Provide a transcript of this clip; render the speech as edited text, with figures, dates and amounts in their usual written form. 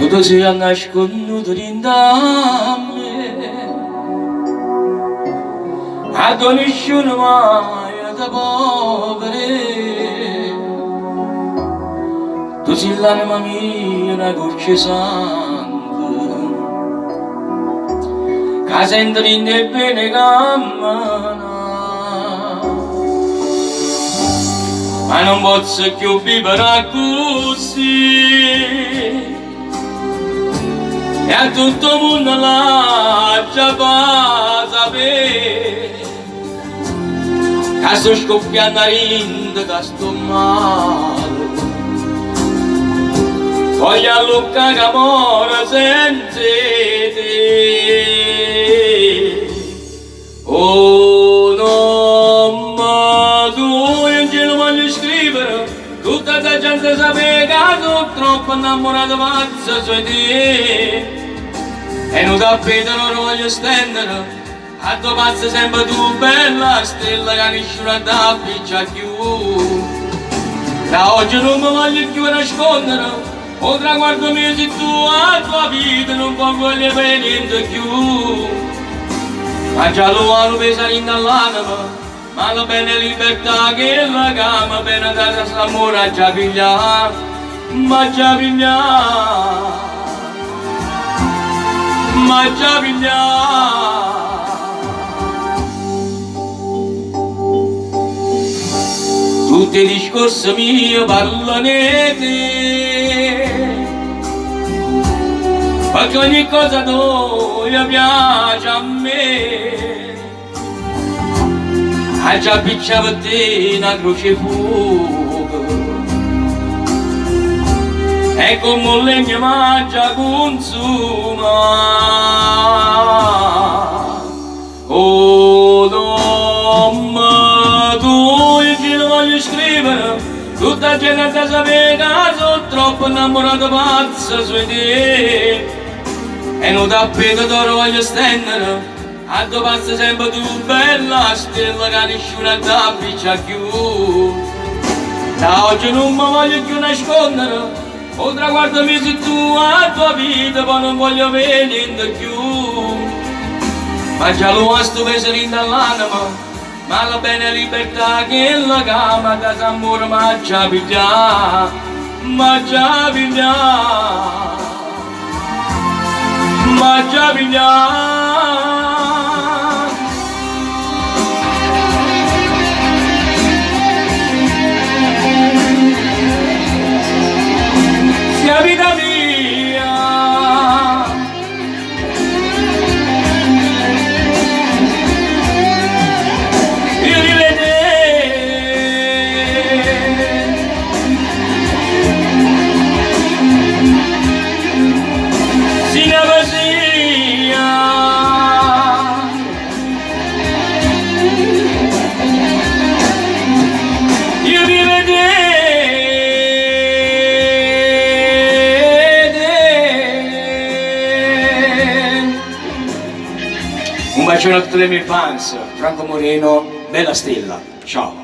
tutto si è nasconduto in me, a nessuno mai da povere. Tu sei l'anima mia, una goccia sangue, che sento in te bene cammina. Ma non posso più vivere così, e a tutto il mondo lascia sapere che sto scoppiando a rinde, che sto male. Voglio allocare che muore senza te. Oh no, ma tu in cielo voglio scrivere, tutta la gente sapeva che sono troppo innamorato pazzo su te. E non tappeto non voglio stendere, a tuo pazzo sempre tu bella stella che nessuno ti appiccia più. Da oggi non mi voglio più nascondere, o traguardo mio se tu a tua vita non voglio per niente più. Ma già lo hanno preso all'anima, ma la bella libertà che la cama per dare l'amore a già pigliare, ma già pigliare, ma già pigliare. Tutti i discorsi miei parlano di te, perché ogni cosa tua piace a me. Ha già picciato per te una croce fuoco, e come un legno mangia consuma. Oh no, tu il giro voglio scrivere, tutta la gente sapeva che sono troppo innamorato pazzo su te. E non tappeto d'oro voglio stendere, a tuo passo sempre tu bella stella che nessuno ti appiccia più. Da oggi non mi voglio più nascondere, o traguardo mi sei tu a tua vita, poi non voglio vedere niente più. Ma già lo sto peso dall'anima, ma la bella libertà che la cama da s'amore ma già piglià, ma già piglià, ma già piglià. Sia vita mia, io un bacione a tutti i miei fans, Franco Moreno, bella stella, ciao.